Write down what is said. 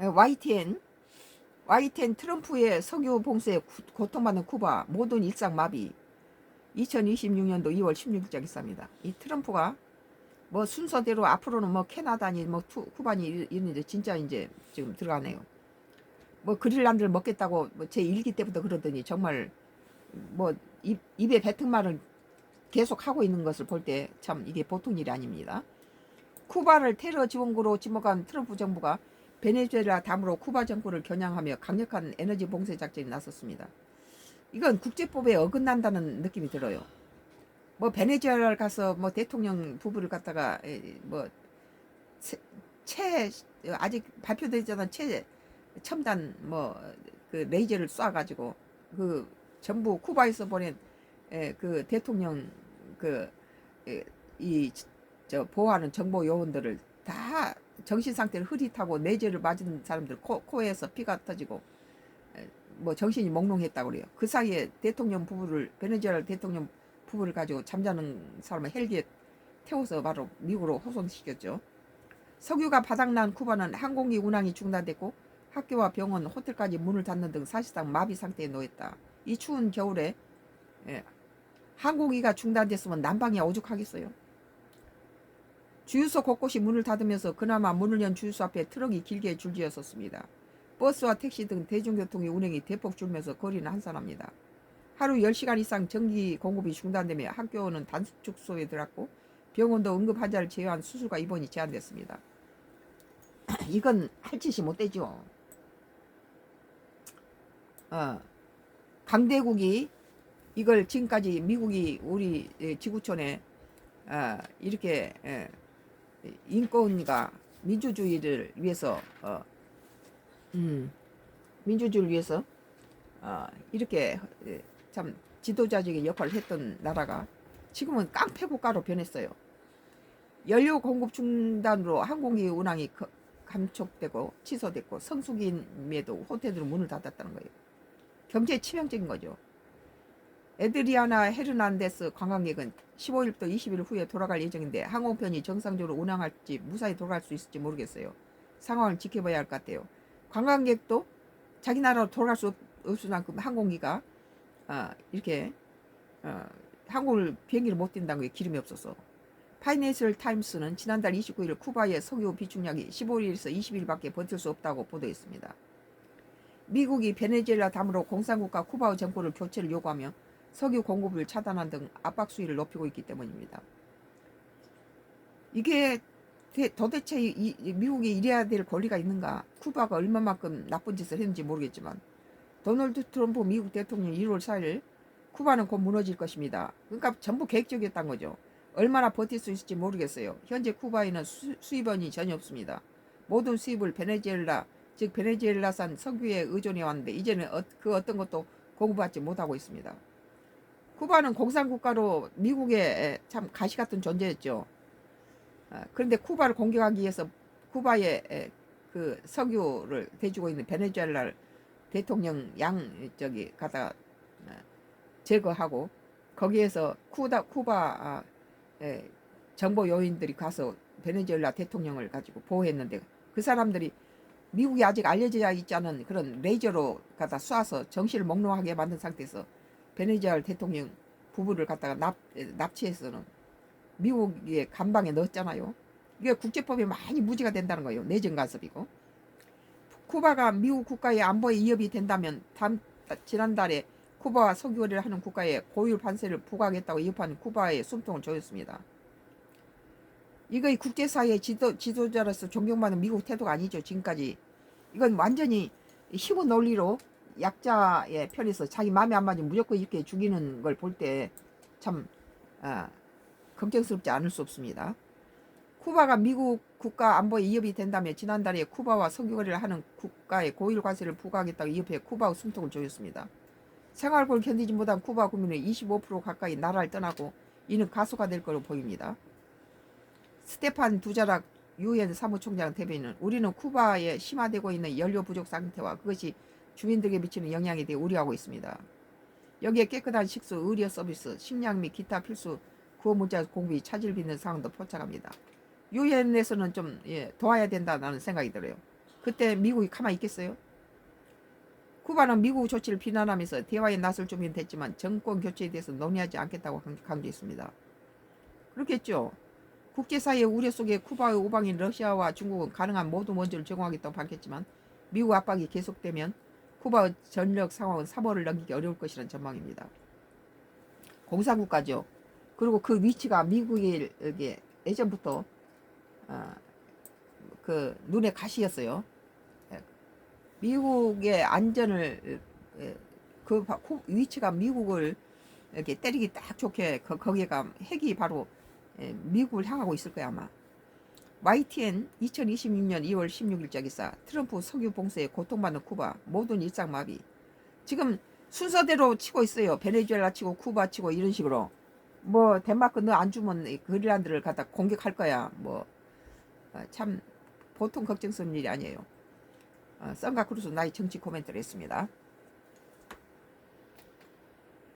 YTN 트럼프의 석유 봉쇄에 고통받는 쿠바 모든 일상 마비. 2026년도 2월 16일자 기사입니다. 이 트럼프가 뭐 순서대로 앞으로는 뭐 캐나다니 뭐 쿠바니 이런데 진짜 이제 지금 들어가네요. 뭐 그릴란드를 먹겠다고 뭐제 일기 때부터 그러더니 정말 뭐 입에 뱉은 말을 계속 하고 있는 것을 볼 때 참 이게 보통 일이 아닙니다. 쿠바를 테러 지원국으로 지목한 트럼프 정부가 베네수엘라 다음으로 쿠바 정부를 겨냥하며 강력한 에너지 봉쇄 작전에 나섰습니다. 이건 국제법에 어긋난다는 느낌이 들어요. 뭐 베네수엘라를 가서 뭐 대통령 부부를 갖다가 뭐 아직 발표되지 않은 첨단 뭐 그 레이저를 쏴가지고 그 전부 쿠바에서 보낸 그 대통령 그 이 저 보호하는 정보 요원들을 다 정신 상태를 흐릿하고 내재를 맞은 사람들 코에서 피가 터지고 뭐 정신이 몽롱했다고 그래요. 그 사이에 베네수엘라 대통령 부부를 가지고 잠자는 사람을 헬기에 태워서 바로 미국으로 호송시켰죠. 석유가 바닥난 쿠바는 항공기 운항이 중단됐고 학교와 병원, 호텔까지 문을 닫는 등 사실상 마비 상태에 놓였다. 이 추운 겨울에 항공기가 중단됐으면 난방이 오죽하겠어요. 주유소 곳곳이 문을 닫으면서 그나마 문을 연 주유소 앞에 트럭이 길게 줄지었었습니다. 버스와 택시 등 대중교통의 운행이 대폭 줄면서 거리는 한산합니다. 하루 10시간 이상 전기 공급이 중단되며 학교는 단축 숙소에 들어갔고 병원도 응급 환자를 제외한 수술과 입원이 제한됐습니다. 이건 할 짓이 못 되죠. 강대국이 이걸 지금까지 미국이 우리 지구촌에 이렇게 인권과 민주주의를 위해서 이렇게 참 지도자적인 역할을 했던 나라가 지금은 깡패 국가로 변했어요. 연료 공급 중단으로 항공기 운항이 감촉되고 취소됐고 성수기임에도 호텔들은 문을 닫았다는 거예요. 경제 치명적인 거죠. 에드리아나 헤르난데스 관광객은 15일부터 20일 후에 돌아갈 예정인데 항공편이 정상적으로 운항할지 무사히 돌아갈 수 있을지 모르겠어요. 상황을 지켜봐야 할 것 같아요. 관광객도 자기 나라로 돌아갈 수 없을 만큼 항공기가 이렇게 비행기를 못 뛴다는 거예요. 기름이 없어서. 파이낸셜 타임스는 지난달 29일 쿠바의 석유 비축량이 15일에서 20일밖에 버틸 수 없다고 보도했습니다. 미국이 베네수엘라 다음으로 공산국가 쿠바의 정권을 교체를 요구하며 석유 공급을 차단한 등 압박 수위를 높이고 있기 때문입니다. 이게 도대체 미국이 이래야 될 권리가 있는가? 쿠바가 얼마만큼 나쁜 짓을 했는지 모르겠지만 도널드 트럼프 미국 대통령이 1월 4일 쿠바는 곧 무너질 것입니다. 그러니까 전부 계획적이었던 거죠. 얼마나 버틸 수 있을지 모르겠어요. 현재 쿠바에는 수입원이 전혀 없습니다. 모든 수입을 베네수엘라산 석유에 의존해 왔는데 이제는 그 어떤 것도 공급받지 못하고 있습니다. 쿠바는 공산국가로 미국의 참 가시 같은 존재였죠. 그런데 쿠바를 공격하기 위해서 쿠바의 그 석유를 대주고 있는 베네수엘라 대통령 가다 제거하고 거기에서 쿠바 정보 요인들이 가서 베네수엘라 대통령을 가지고 보호했는데 그 사람들이 미국이 아직 알려져 있지 않은 그런 레이저로 갖다 쏴서 정신을 몽롱하게 만든 상태에서 베네수엘라 대통령 부부를 갖다가 납치해서는 미국의 감방에 넣었잖아요. 이게 국제법에 많이 무지가 된다는 거예요. 내정 간섭이고. 쿠바가 미국 국가의 안보에 위협이 된다면 지난달에 쿠바와 석유 거래를 하는 국가에 고율 관세를 부과하겠다고 위협한 쿠바의 숨통을 조였습니다. 이거 국제사회의 지도자로서 존경받는 미국 태도가 아니죠. 지금까지. 이건 완전히 힘의 논리로 약자의 편에서 자기 마음에 안 맞으면 무조건 이렇게 죽이는 걸 볼 때 참 걱정스럽지 않을 수 없습니다. 쿠바가 미국 국가 안보에 위협이 된다며 지난달에 쿠바와 석유 거래를 하는 국가에 고율 관세를 부과하겠다고 위협해 쿠바의 숨통을 조였습니다. 생활고를 견디지 못한 쿠바 국민의 25% 가까이 나라를 떠나고 이는 가속화될 것으로 보입니다. 스테판 두자락 유엔 사무총장 대변인은 우리는 쿠바에 심화되고 있는 연료 부족 상태와 그것이 주민들에게 미치는 영향에 대해 우려하고 있습니다. 여기에 깨끗한 식수, 의료 서비스, 식량 및 기타 필수 구호 문자 공급이 차질 빚는 상황도 포착합니다. 유엔에서는 좀 도와야 된다는 생각이 들어요. 그때 미국이 가만히 있겠어요? 쿠바는 미국 조치를 비난하면서 대화에 나설 준비는 됐지만 정권 교체에 대해서 논의하지 않겠다고 강조했습니다. 그렇겠죠. 국제사회의 우려 속에 쿠바의 우방인 러시아와 중국은 가능한 모든 원조를 제공하겠다고 밝혔지만 미국 압박이 계속되면 쿠바의 전력 상황은 3월을 넘기기 어려울 것이라는 전망입니다. 공산국가죠. 그리고 그 위치가 미국이 예전부터 그 눈에 가시였어요. 미국의 안전을 그 위치가 미국을 이렇게 때리기 딱 좋게 거기가 핵이 바로 미국을 향하고 있을 거야 아마. YTN 2026년 2월 16일자 기사. 트럼프 석유 봉쇄에 고통받는 쿠바 모든 일상 마비. 지금 순서대로 치고 있어요. 베네수엘라 치고 쿠바 치고 이런 식으로. 뭐 덴마크 너 안 주면 그린란드를 갖다 공격할 거야. 뭐 참 보통 걱정스러운 일이 아니에요. 썬가 크루스 나의 정치 코멘트를 했습니다.